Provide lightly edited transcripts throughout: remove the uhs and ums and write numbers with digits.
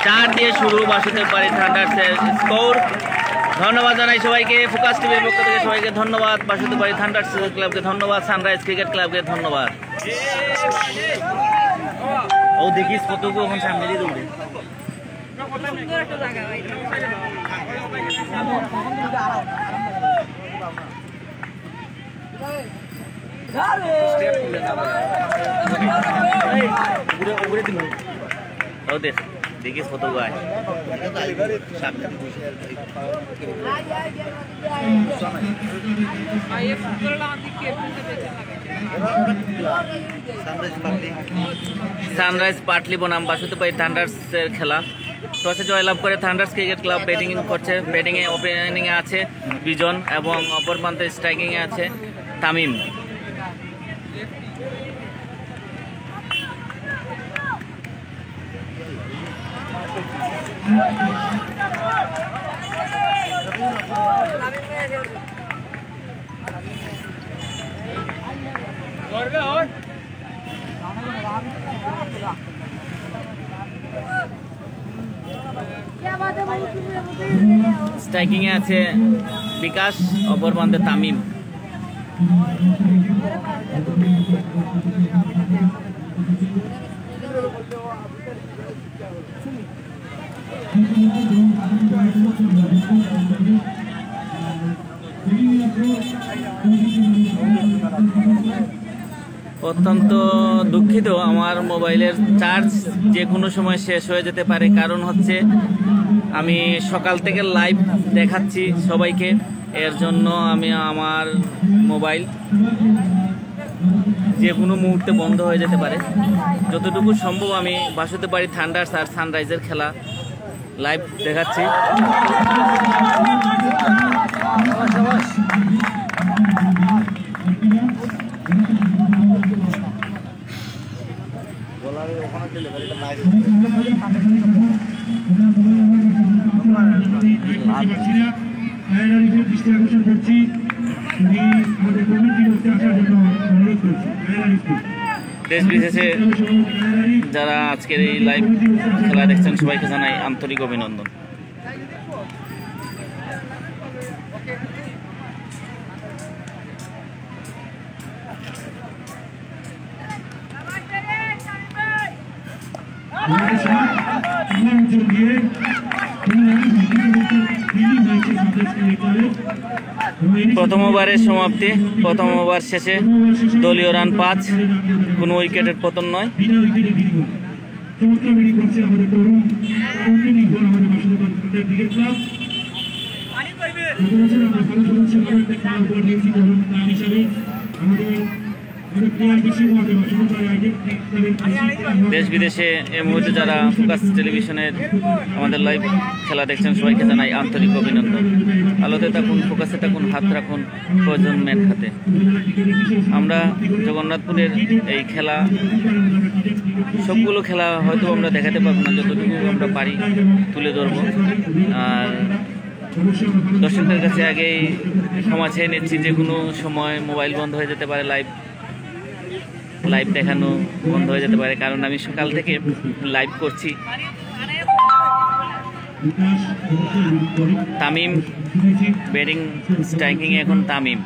चार दिए शुरू बासुदेवबाड़ी थांडार्सের স্কোর। ধন্যবাদ জানাই সবাইকে, ফোকাস টিভির পক্ষ থেকে সবাইকে ধন্যবাদ, বাসুদেববাড়ি থান্ডার্স ক্লাবকে ধন্যবাদ, সানরাইজ ক্রিকেট ক্লাবকে ধন্যবাদ। ও দেখিস কতগুলো এখন সামনে দিয়ে দৌড়ে ও দেখ দেখিস কত গায় সানরাইজ পাটলি বনাম বাসুদেববাড়ি থান্ডার্সের খেলা। টসে জয়লাভ করে থান্ডার্স ক্রিকেট ক্লাব ব্যাটিং করছে। ব্যাটিংয়ে ওপেনিংয়ে আছে বিজন এবং অপর প্রান্তে স্ট্রাইকিংয়ে আছে তামিম। স্ট্রাইকিংয়ে আছে বিকাশ, অপর প্রান্তে তামিম। অত্যন্ত দুঃখিত, আমার মোবাইলের চার্জ যে কোনো সময় শেষ হয়ে যেতে পারে। কারণ হচ্ছে আমি সকাল থেকে লাইভ দেখাচ্ছি সবাইকে, এর জন্য আমি আমার মোবাইল যে কোনো মুহূর্তে বন্ধ হয়ে যেতে পারে। যতটুকু সম্ভব আমি বাসুদেববাড়ি থান্ডার্স আর সানরাইজের খেলা লাইভ দেখাচ্ছি। দেশ বিদেশে যারা আজকের এই লাইভ খেলা দেখছেন সবাইকে জানাই আন্তরিক অভিনন্দন। প্রথম ওভারের সমাপ্তি, প্রথম ওভার শেষে দলীয় রান 5, কোনো উইকেটের পতন নয়। দেশ বিদেশে এই মুহূর্তে যারা ফোকাস টেলিভিশনের আমাদের লাইভ খেলা দেখছেন সবাইকে জানাই আন্তরিক অভিনন্দন। আলোতে থাকুন, ফোকাসে থাকুন, হাত রাখুন প্রয়োজন মেন হাতে। আমরা জগন্নাথপুরের এই খেলা সবগুলো খেলা হয়তো আমরা দেখাতে পারবো না, যতটুকু আমরা পারি তুলে ধরবো। আর দর্শকদের কাছে আগেই ক্ষমা চেয়ে নিচ্ছি, যে কোনো সময় মোবাইল বন্ধ হয়ে যেতে পারে, লাইভ দেখানো বন্ধ হয়ে যেতে পারে, কারণ আমি সকাল থেকে লাইভ করছি। তামিম ব্যাটিং, স্ট্রাইকিং এখন তামিম।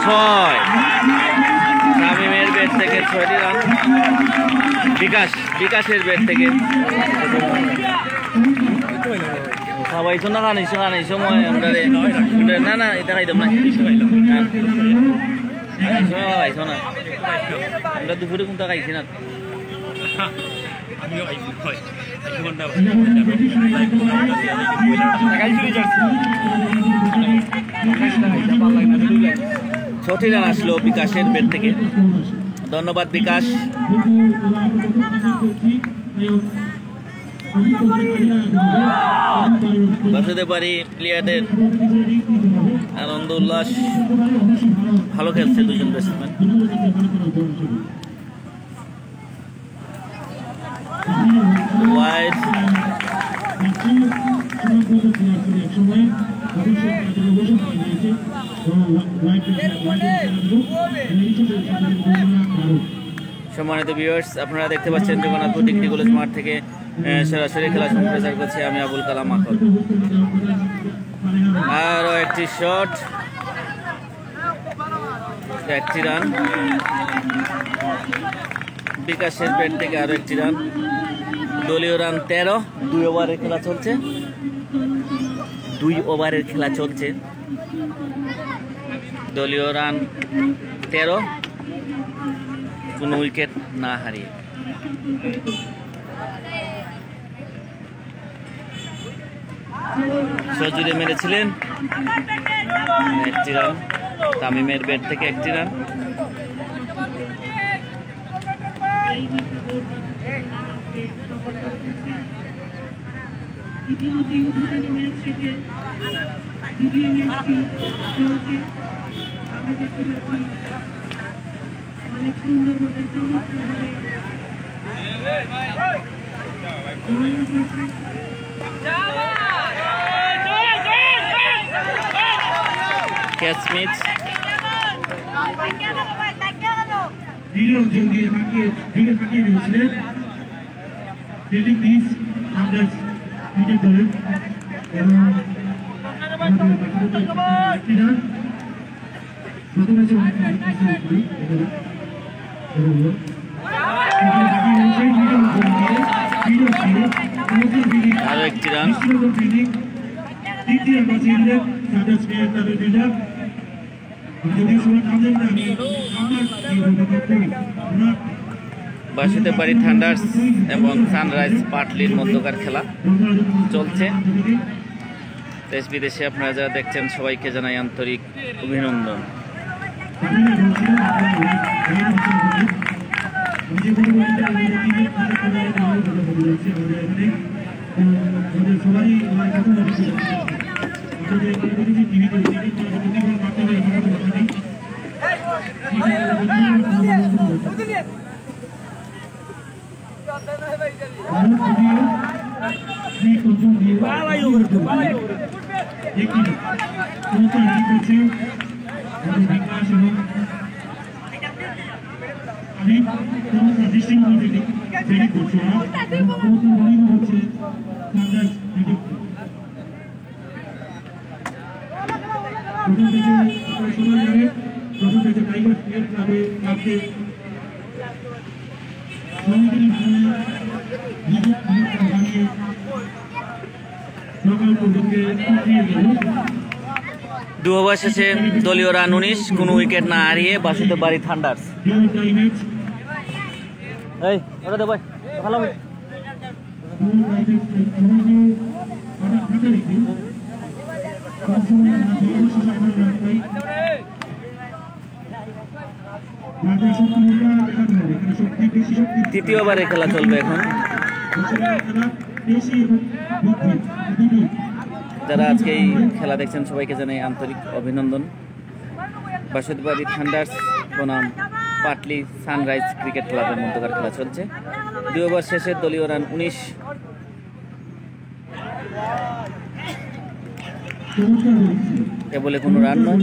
6, তামিমের ব্যাট থেকে 6টি রান। বিকাশের ব্যাট থেকে সবাই তো না সময় আমরা না এটা খাইতাম না, আমরা দুপুরে কোনটা খাইছি না। ছটি রান আসলো বিকাশের ব্যাট থেকে, ধন্যবাদ বিকাশ। বাসুদেববাড়ি প্লেয়ারদের আনন্দ উল্লাস, ভালো খেলছে দুজন ব্যাটসম্যান। ওয়াইড সম্মানিত ভিউয়ার্স, আপনারা দেখতে পাচ্ছেন জগন্নাথপুর ডিগ্রি কলেজ মাঠ থেকে সরাসরি খেলা সম্প্রচার করছে আমি আবুল কালাম আখল। আরও একটি শট, একটি রান বিকাশের ব্যাট থেকে, আরো একটি রান। দলীয় রান 13, 2 ওভারের খেলা চলছে। 2 ওভারের খেলা চলছে। দলীয় রান 13, কোনো উইকেট না হারিয়ে। সজুরে মেরেছিলেন একটি রান, তামিমের ব্যাট থেকে একটি রান। Catch miss. আরো একটি রান। বাসুদেববাড়ি থান্ডার্স এবং সানরাইজ পাটলির মধ্যকার খেলা চলছে। দেশ বিদেশে আপনারা যারা দেখছেন সবাইকে জানাই আন্তরিক অভিনন্দন। দু ওভার শেষে দলীয় রান 19, কোনো উইকেট না হারিয়ে বাসুদেববাড়ি থান্ডার্স। এই ওটা দে ভাই, ভালো তৃতীয় ওভারে খেলা চলবে এখন। যারা আজকে এই খেলা দেখছেন সবাইকে জানাই আন্তরিক অভিনন্দন। বাসুদেববাড়ি থান্ডার্স বনাম পাটলি সানরাইজ ক্রিকেট ক্লাবের মধ্যকার খেলা চলছে। 2 ওভার শেষে দলীয় রান 19। কেবলে কোনো রান নয়।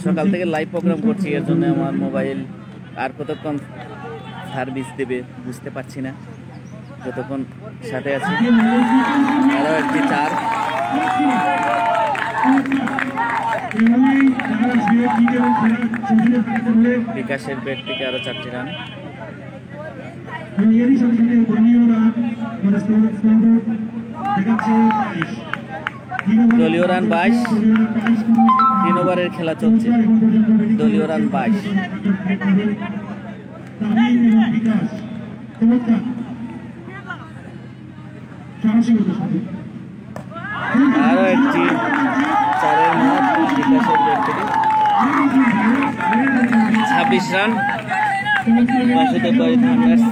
সকাল থেকে লাইভ প্রোগ্রাম করছি, এর জন্য আমার মোবাইল আর কতক্ষণ সার্ভিস দেবে বুঝতে পারছি না। যতক্ষণ সাথে আছি। আরও একটি 4। বিকাশের ব্যাট থেকে আরো 4টি রান। দলীয় রান 22, 3 ওভারের খেলা চলছে। দলীয় রান 22। আরো একটি 4-এর মাঠ বিকাশের ব্যাট থেকে 26 run. Basudebbari Thunders.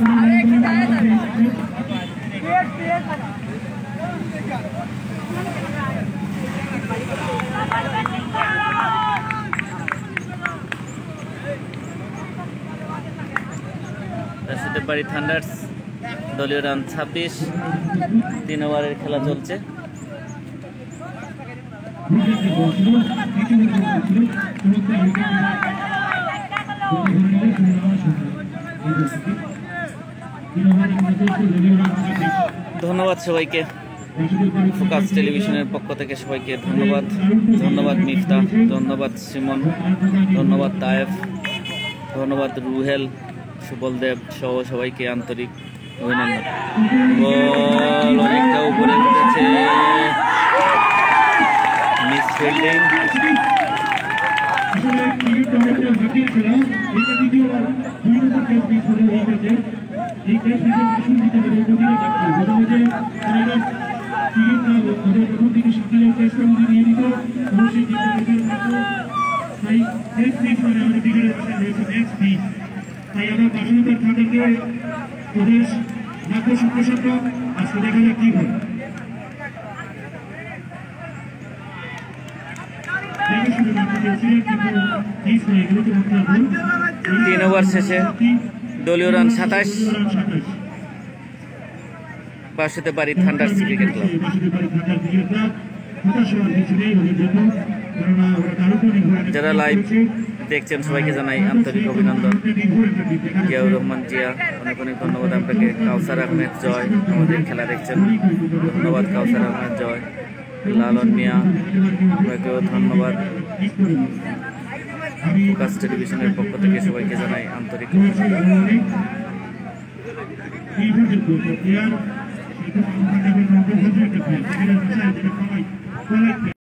Basudebbari Thunders দলীয় রান 26। 3 ওভারের খেলা চলছে। ধন্যবাদ সবাইকে, ফোকাস টেলিভিশনের পক্ষ থেকে সবাইকে ধন্যবাদ। ধন্যবাদ মিফতা, ধন্যবাদ সিমন, ধন্যবাদ তায়েফ, ধন্যবাদ রুহেল, সুবল দেব সহ সবাইকে আন্তরিক অভিনন্দন। বল অনেকটা উপরে উঠেছে, মিস ফিল্ডিং। তাই আমরা বাসুদেব ঠাকুরকে প্রদেশ ভাগ্য সুপ্রসন্ন আজকে দেখা যাক কি হয়। 3 ওভার শেষে দলীয় রান 27। বাসুদেব বাড়ি থান্ডার্স ক্রিকেট ক্লাব। যারা লাইভ দেখছেন সবাইকে জানাই আন্তরিক অভিনন্দন। জিয়াউর রহমান জিয়া, অনেক অনেক ধন্যবাদ আপনাকে। কাউসার আহমেদ জয় আমাদের খেলা দেখছেন, ধন্যবাদ কাউসার আহমেদ জয়। লালন মিয়া, আপনাকেও ধন্যবাদ। ফোকাস টেলিভিশনের পক্ষ থেকে সবাইকে জানাই আন্তরিক অভিনন্দন।